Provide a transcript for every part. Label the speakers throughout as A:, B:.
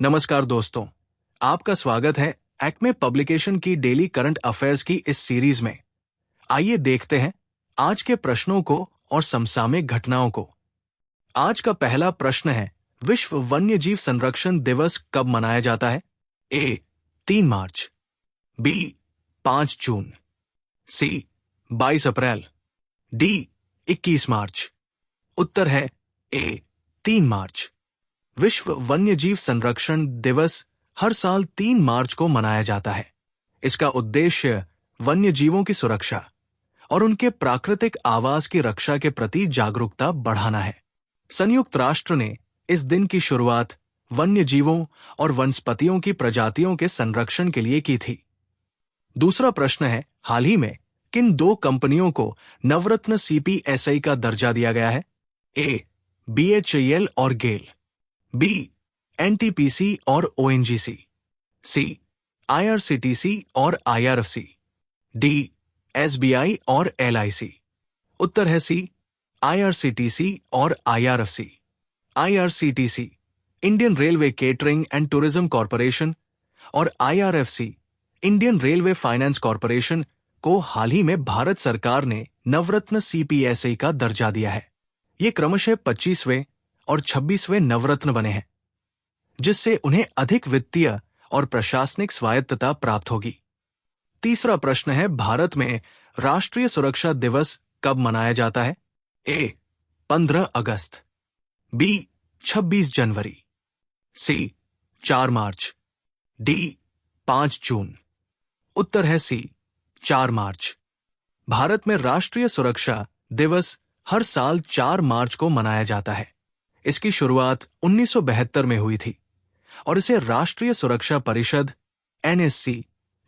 A: नमस्कार दोस्तों, आपका स्वागत है एक्मे पब्लिकेशन की डेली करंट अफेयर्स की इस सीरीज में। आइए देखते हैं आज के प्रश्नों को और समसामयिक घटनाओं को। आज का पहला प्रश्न है, विश्व वन्यजीव संरक्षण दिवस कब मनाया जाता है? ए 3 मार्च, बी 5 जून, सी 22 अप्रैल, डी 21 मार्च। उत्तर है ए 3 मार्च। विश्व वन्यजीव संरक्षण दिवस हर साल 3 मार्च को मनाया जाता है। इसका उद्देश्य वन्यजीवों की सुरक्षा और उनके प्राकृतिक आवास की रक्षा के प्रति जागरूकता बढ़ाना है। संयुक्त राष्ट्र ने इस दिन की शुरुआत वन्यजीवों और वनस्पतियों की प्रजातियों के संरक्षण के लिए की थी। दूसरा प्रश्न है, हाल ही में किन 2 कंपनियों को नवरत्न CPSI का दर्जा दिया गया है? ए BHEL और गेल, बी NTPC और ONGC, सी IRCTC और IRFC, डी SBI और LIC। उत्तर है सी IRCTC और IRFC। IRCTC Indian railway catering and tourism corporation और IRFC Indian railway finance corporation को हाल ही में भारत सरकार ने नवरत्न CPSI का दर्जा दिया है। ये क्रमशः 25वें और 26वें नवरत्न बने हैं, जिससे उन्हें अधिक वित्तीय और प्रशासनिक स्वायत्तता प्राप्त होगी। तीसरा प्रश्न है, भारत में राष्ट्रीय सुरक्षा दिवस कब मनाया जाता है? ए 15 अगस्त, बी 26 जनवरी, सी 4 मार्च, डी 5 जून। उत्तर है सी 4 मार्च। भारत में राष्ट्रीय सुरक्षा दिवस हर साल 4 मार्च को मनाया जाता है। इसकी शुरुआत 1972 में हुई थी और इसे राष्ट्रीय सुरक्षा परिषद NSC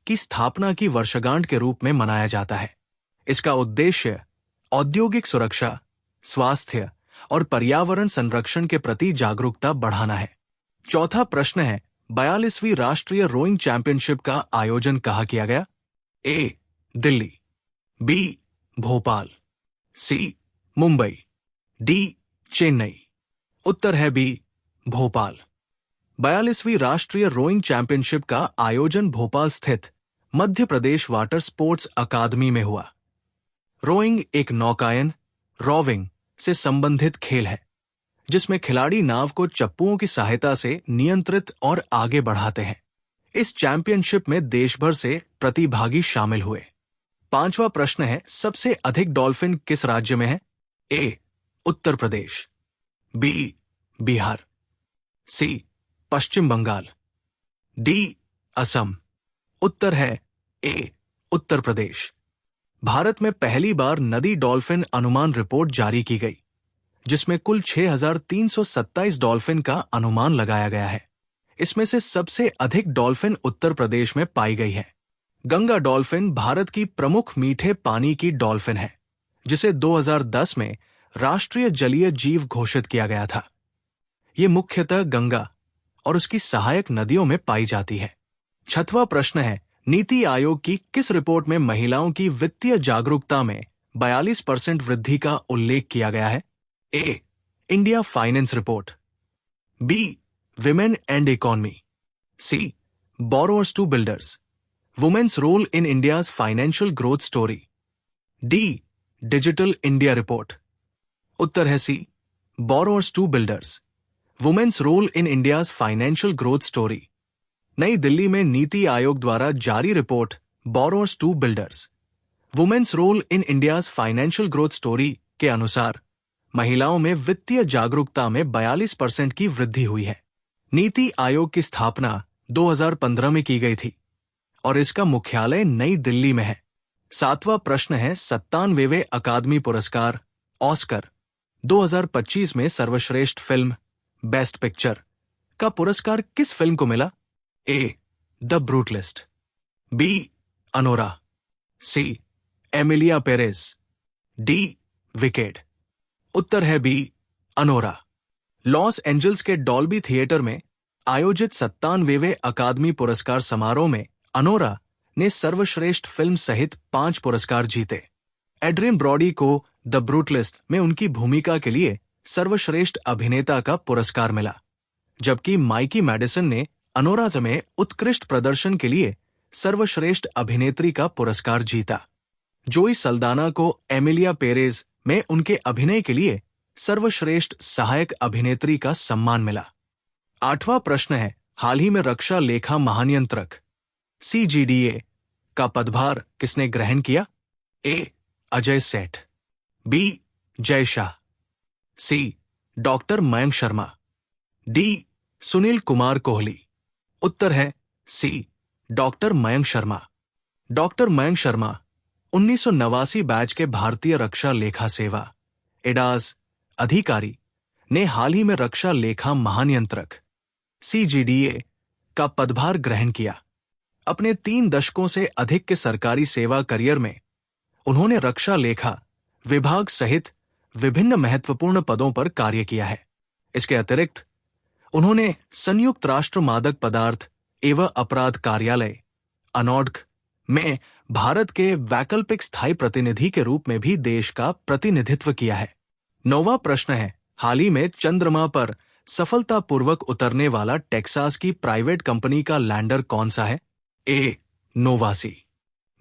A: की स्थापना की वर्षगांठ के रूप में मनाया जाता है। इसका उद्देश्य औद्योगिक सुरक्षा, स्वास्थ्य और पर्यावरण संरक्षण के प्रति जागरूकता बढ़ाना है। चौथा प्रश्न है, 42वीं राष्ट्रीय रोइंग चैंपियनशिप का आयोजन कहाँ किया गया? ए दिल्ली, बी भोपाल, सी मुंबई, डी चेन्नई। उत्तर है बी भोपाल। 42वीं राष्ट्रीय रोइंग चैंपियनशिप का आयोजन भोपाल स्थित Madhya Pradesh water sports academy में हुआ। रोइंग एक नौकायन रोविंग से संबंधित खेल है, जिसमें खिलाड़ी नाव को चप्पुओं की सहायता से नियंत्रित और आगे बढ़ाते हैं। इस चैंपियनशिप में देश भर से प्रतिभागी शामिल हुए। पांचवा प्रश्न है, सबसे अधिक डॉल्फिन किस राज्य में है? ए उत्तर प्रदेश, बी बिहार, सी पश्चिम बंगाल, डी असम। उत्तर है ए उत्तर प्रदेश। भारत में पहली बार नदी डॉल्फिन अनुमान रिपोर्ट जारी की गई, जिसमें कुल 6,327 डॉल्फिन का अनुमान लगाया गया है। इसमें से सबसे अधिक डॉल्फिन उत्तर प्रदेश में पाई गई है। गंगा डॉल्फिन भारत की प्रमुख मीठे पानी की डॉल्फिन है, जिसे 2010 में राष्ट्रीय जलीय जीव घोषित किया गया था। ये मुख्यतः गंगा और उसकी सहायक नदियों में पाई जाती है। छठवां प्रश्न है, नीति आयोग की किस रिपोर्ट में महिलाओं की वित्तीय जागरूकता में 42% वृद्धि का उल्लेख किया गया है? A India finance report, B women and economy, C borrowers to builders, women's role in India's financial growth story, D digital India report. उत्तर है C borrowers to builders, women's role in India's financial growth story. Nai Delhi में नीति आयोग द्वारा जारी report borrowers to builders, women's role in India's financial growth story के अनुसार महिलाओं में वित्तीय जागरूकता में 42% की वृद्धि हुई है। नीति आयोग की स्थापना 2015 में की गई थी और इसका मुख्यालय नई दिल्ली में है। सातवां प्रश्न है, 97वें अकादमी पुरस्कार ऑस्कर 2025 में सर्वश्रेष्ठ फिल्म बेस्ट पिक्चर का पुरस्कार किस फिल्म को मिला? A the Brutalist, B Anora, C Emilia Perez, D Wicked. उत्तर है बी अनोरा। लॉस एंजल्स के डॉल्बी थिएटर में आयोजित 97वें अकादमी पुरस्कार समारोह में अनोरा ने सर्वश्रेष्ठ फिल्म सहित 5 पुरस्कार जीते। एड्रियन ब्रॉडी को द ब्रूटलिस्ट में उनकी भूमिका के लिए सर्वश्रेष्ठ अभिनेता का पुरस्कार मिला। जबकि माइकी मैडिसन ने अनोरा में उत्कृष्ट प्रदर्शन के लिए सर्वश्रेष्ठ अभिनेत्री का पुरस्कार जीता। जोई सल्दाना को एमिलिया पेरेज में उनके अभिनय के लिए सर्वश्रेष्ठ सहायक अभिनेत्री का सम्मान मिला। 8वां प्रश्न है, हाल ही में रक्षा लेखा महानियंत्रक CGDA का पदभार किसने ग्रहण किया? A. Ajay Seth, B. Jay Shah, C. Doctor Mayank Sharma, D. Sunil Kumar Kohli. उत्तर है C. Doctor Mayank Sharma. Doctor Mayank Sharma 1989 batch के भारतीय रक्षा लेखा सेवा एडास अधिकारी ने हाल ही में रक्षा लेखा महानियंत्रक CGDA का पदभार ग्रहण किया। अपने 3 दशकों से अधिक के सरकारी सेवा करियर में उन्होंने रक्षा लेखा विभाग सहित विभिन्न महत्वपूर्ण पदों पर कार्य किया है। इसके अतिरिक्त उन्होंने संयुक्त राष्ट्र मादक पदार्थ एवं अपराध कार्यालय अनोडक में भारत के वैकल्पिक स्थायी प्रतिनिधि के रूप में भी देश का प्रतिनिधित्व किया है। 9वां प्रश्न है, हाल ही में चंद्रमा पर सफलतापूर्वक उतरने वाला टेक्सास की प्राइवेट कंपनी का लैंडर कौन सा है? A. Nova C,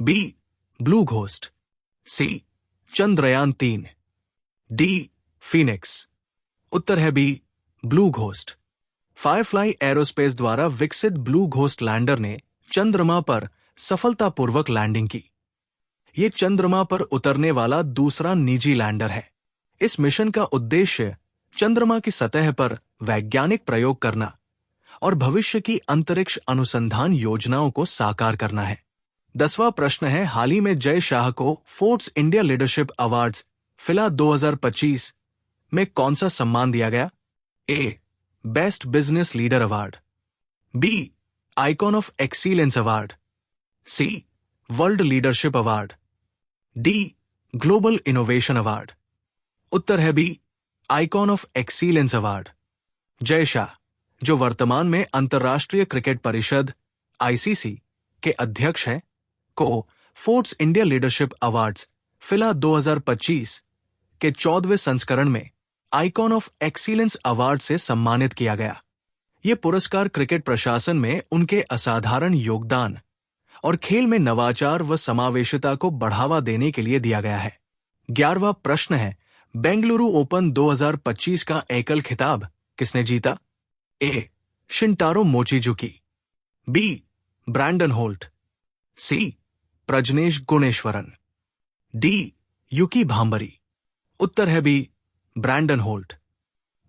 A: B. Blue Ghost, C. Chandrayaan 3, D. Phoenix. उत्तर है B. Blue Ghost. Firefly Aerospace द्वारा विकसित ब्लू घोस्ट लैंडर ने चंद्रमा पर सफलतापूर्वक लैंडिंग की। ये चंद्रमा पर उतरने वाला दूसरा निजी लैंडर है। इस मिशन का उद्देश्य चंद्रमा की सतह पर वैज्ञानिक प्रयोग करना और भविष्य की अंतरिक्ष अनुसंधान योजनाओं को साकार करना है। 10वां प्रश्न है, हाल ही में जय शाह को फोर्ब्स इंडिया लीडरशिप अवार्ड्स फिला 2025 में कौन सा सम्मान दिया गया? A. Best business leader award, B. Icon of excellence award, C. World leadership award, D. Global innovation award. उत्तर है B. Icon of excellence award. Jay Shah, जो वर्तमान में अंतर्राष्ट्रीय क्रिकेट परिषद ICC के अध्यक्ष हैं, को फोर्ब्स इंडिया लीडरशिप अवार्ड्स फिला 2025 के 14वें संस्करण में आइकॉन ऑफ एक्सीलेंस अवार्ड से सम्मानित किया गया। ये पुरस्कार क्रिकेट प्रशासन में उनके असाधारण योगदान और खेल में नवाचार व समावेशिता को बढ़ावा देने के लिए दिया गया है। 11वां प्रश्न है, बेंगलुरु ओपन 2025 का एकल खिताब किसने जीता? A. Shintaro Mochizuki, B. Brandon Holt, C. Prajnesh Gunneswaran, D. Yuki Bhambri. उत्तर है B. Brandon Holt.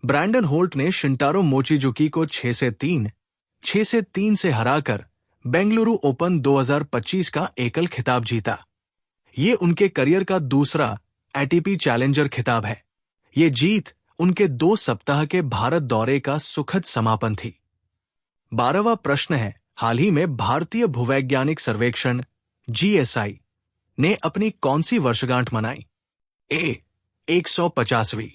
A: Brandon Holt ने शिंटारो मोचिजुकी को 6-3 से हराकर बेंगलुरु ओपन 2025 का एकल खिताब जीता। ये उनके करियर का दूसरा ATP चैलेंजर खिताब है। ये जीत उनके 2 सप्ताह के भारत दौरे का सुखद समापन थी। 12वां प्रश्न है, हाल ही में भारतीय भूवैज्ञानिक सर्वेक्षण GSI ने अपनी कौन सी वर्षगांठ मनाई? A. 150वीं,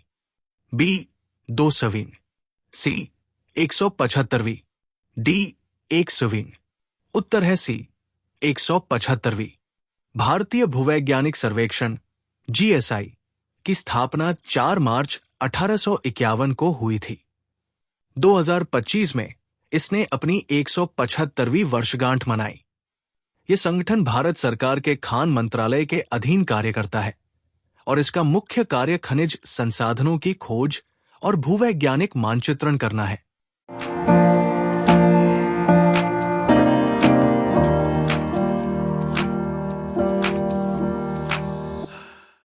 A: B. 200वीं, C. 175वीं, D. 100वीं। उत्तर है C. 175वीं। भारतीय भूवैज्ञानिक सर्वेक्षण GSI की स्थापना 4 मार्च 1851 को हुई थी। 2025 में इसने अपनी 175वीं वर्षगांठ मनाई। ये संगठन भारत सरकार के खान मंत्रालय के अधीन कार्य करता है और इसका मुख्य कार्य खनिज संसाधनों की खोज और भूवैज्ञानिक मानचित्रण करना है।